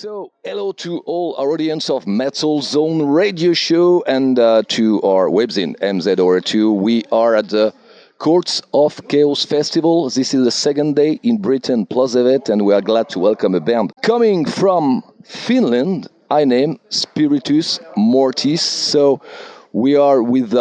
So, hello to all our audience of Metal Zone Radio Show and to our webzine MZ02. We are at the Courts of Chaos Festival. This is the second day in Britain, PLOZEVET, and we are glad to welcome a band coming from Finland. I name Spiritus Mortis. So, we are with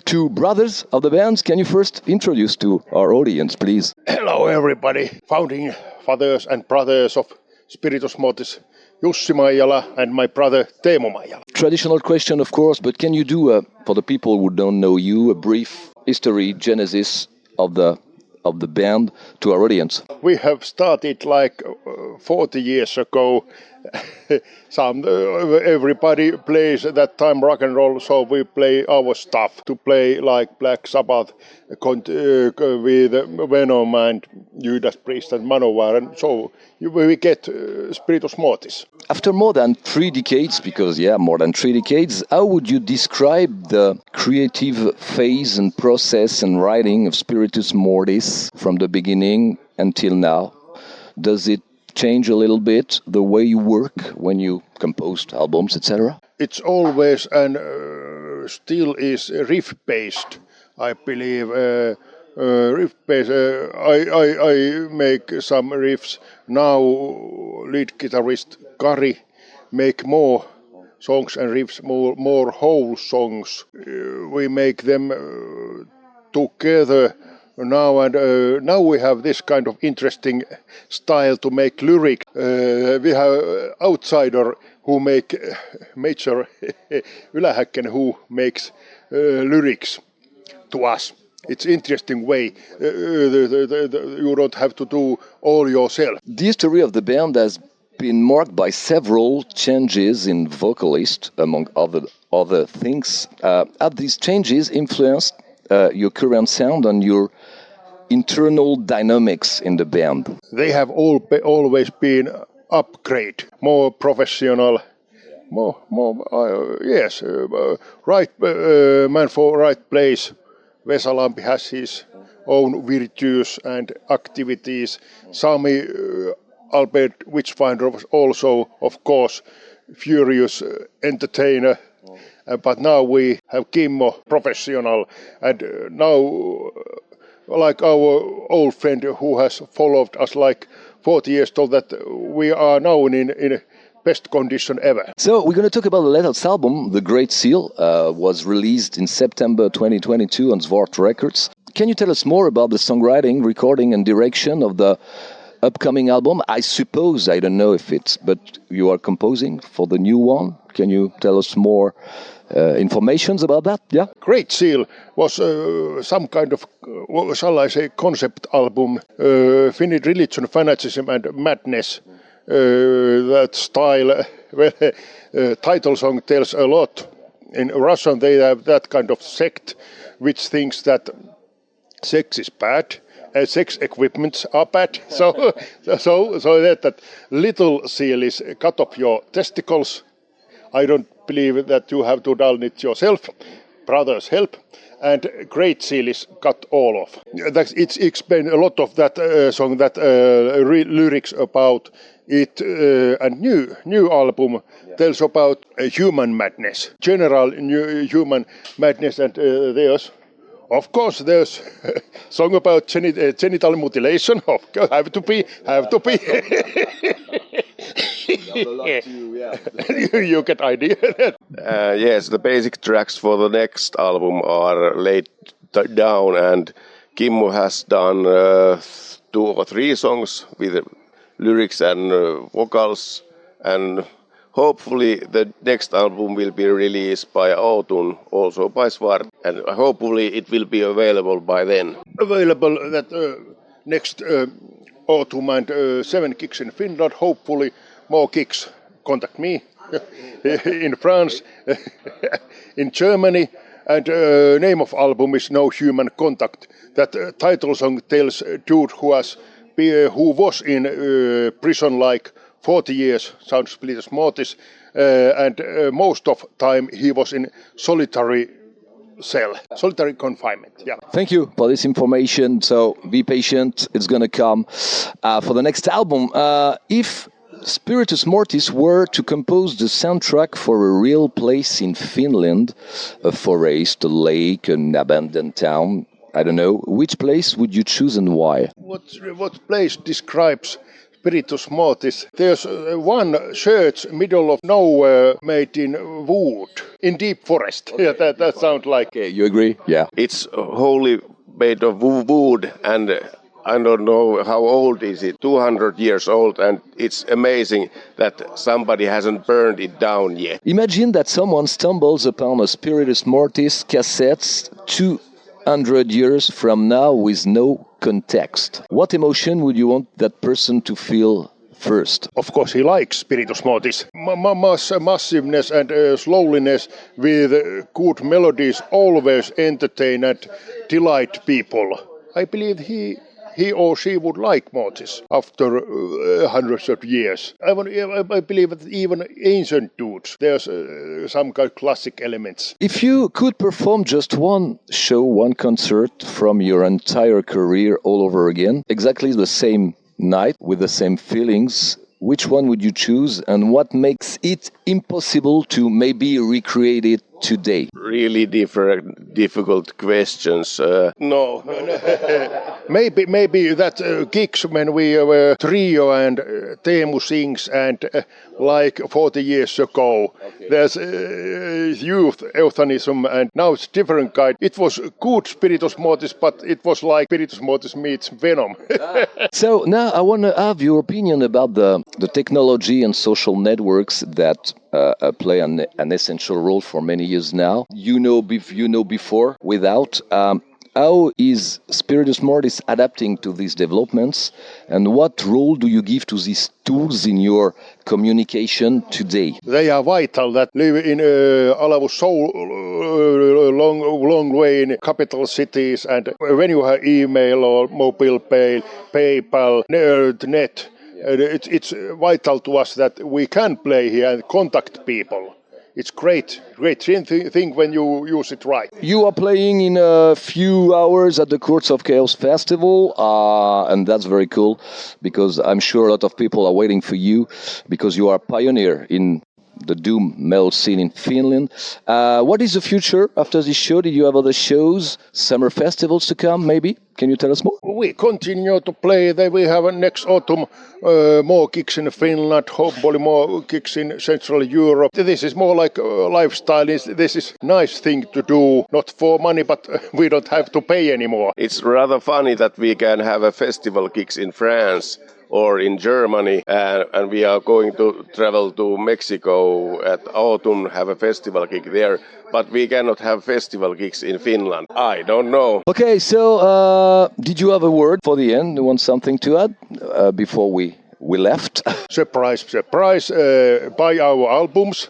two brothers of the band. Can you first introduce to our audience, please? Hello, everybody. Founding fathers and brothers of Spiritus Mortis, Jussi MAIJALA and my brother Teemu MAIJALA. Traditional question, of course, but can you do, for the people who don't know you, a brief history, genesis of the band to our audience? We have started like 40 years ago. Everybody plays at that time rock and roll, so we play our stuff to play like Black Sabbath with Venom and Judas Priest and Manowar, and so we get Spiritus Mortis. After more than 3 decades, more than 3 decades, how would you describe the creative phase and process and writing of Spiritus Mortis from the beginning until now? Does it change a little bit the way you work when you compose albums, etc.? It's always and still is riff-based, I believe. Riff-based. I make some riffs now. Lead guitarist Kari make more songs and riffs, more whole songs. We make them together. Now now we have this kind of interesting style to make lyric. We have outsider who make major Ylähäkkinen who makes lyrics to us. It's interesting way. You don't have to do all yourself. The history of the band has been marked by several changes in vocalist, among other things. Have these changes influenced your current sound and your internal dynamics in the band? They have always been upgrade, more professional, right man for right place. Vesalampi has his own virtues and activities. Sami Albert Witchfinder was also, of course, furious entertainer. But now we have Kimmo, professional, and now, like our old friend who has followed us like 40 years, told that we are now in best condition ever. So we're going to talk about the latest album, The Great Seal, was released in September 2022 on Svart Records. Can you tell us more about the songwriting, recording and direction of the upcoming album? I suppose, I don't know if it's, but you are composing for the new one. Can you tell us more information about that? Yeah. Great Seal was some kind of, shall I say, concept album. Finnish religion, fanaticism and madness. That style, title song tells a lot. In Russian they have that kind of sect which thinks that sex is bad. Sex equipments are bad, so that little seal is cut off your testicles. I don't believe that you have to done it yourself. Brothers help, and Great Seal is cut all off. It's explained a lot of that song, that lyrics about it, and new album tells about human madness, general new human madness, and there's. Of course, there's a song about genital mutilation. Of course, have to be. You get idea. Yes, the basic tracks for the next album are laid down, and Kimmo has done 2 or 3 songs with lyrics and vocals, and hopefully the next album will be released by autumn, also by Svart, and hopefully it will be available by then. Available that next autumn, and 7 gigs in Finland, hopefully more gigs. Contact me in France, in Germany, and name of album is No Human Contact. That title song tells a dude who was in prison like 40 years, sounds Spiritus Mortis, and most of time he was in solitary confinement. Yeah. Thank you for this information. So be patient; it's gonna come for the next album. If Spiritus Mortis were to compose the soundtrack for a real place in Finland, a forest, a lake, an abandoned town. I don't know. Which place would you choose and why? What place describes Spiritus Mortis? There's one church middle of nowhere made in wood, in deep forest. Okay. Yeah, that sounds like... Okay, you agree? Yeah. It's wholly made of wood, and I don't know how old is it, 200 years old, and it's amazing that somebody hasn't burned it down yet. Imagine that someone stumbles upon a Spiritus Mortis cassette 200 years from now with no context. What emotion would you want that person to feel first? Of course, he likes Spiritus Mortis. Massiveness and slowliness with good melodies always entertain and delight people. I believe he or she would like Mortis after hundreds of years. I believe that even ancient dudes, there's some kind of classic elements. If you could perform just one show, one concert from your entire career all over again, exactly the same night with the same feelings, which one would you choose and what makes it impossible to maybe recreate it today? Really difficult questions. No. Maybe that gigs when we were trio and Teemu sings and like 40 years ago. Okay. There's youth euthanism and now it's different kind. It was good Spiritus Mortis, but it was like Spiritus Mortis meets Venom. So now I want to have your opinion about the technology and social networks that play an essential role for many years now. You know before, without. How is Spiritus Mortis adapting to these developments, and what role do you give to these tools in your communication today? They are vital that live in Alavus so long way in capital cities, and when you have email or mobile pay, PayPal, net, it's vital to us that we can play here and contact people. It's great thing when you use it right. You are playing in a few hours at the Courts of Chaos Festival, and that's very cool because I'm sure a lot of people are waiting for you because you are a pioneer in the doom metal scene in Finland. What is the future after this show? Did you have other shows, summer festivals to come maybe? Can you tell us more? We continue to play. Then we have next autumn more gigs in Finland, hopefully more gigs in Central Europe. This is more like a lifestyle. This is nice thing to do, not for money, but we don't have to pay anymore. It's rather funny that we can have a festival gigs in France or in Germany, and we are going to travel to Mexico at autumn, have a festival gig there, but we cannot have festival gigs in Finland. I don't know. Okay, so did you have a word for the end? You want something to add before we left? Surprise. Buy our albums,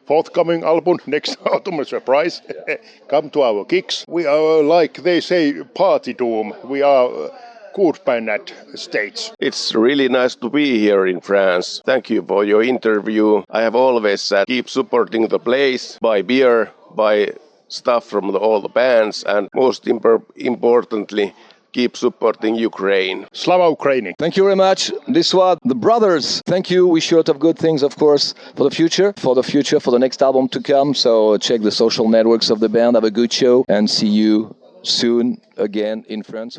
forthcoming album next autumn, surprise. Come to our gigs. We are, like they say, party doom. We are good band at stage. It's really nice to be here in France. Thank you for your interview. I have always said keep supporting the place, buy beer, buy stuff from all the bands, and most importantly, keep supporting Ukraine. Slava Ukraini. Thank you very much. This was the brothers. Thank you. Wish you a lot of good things, of course, for the future, for the next album to come. So check the social networks of the band. Have a good show and see you soon again in France.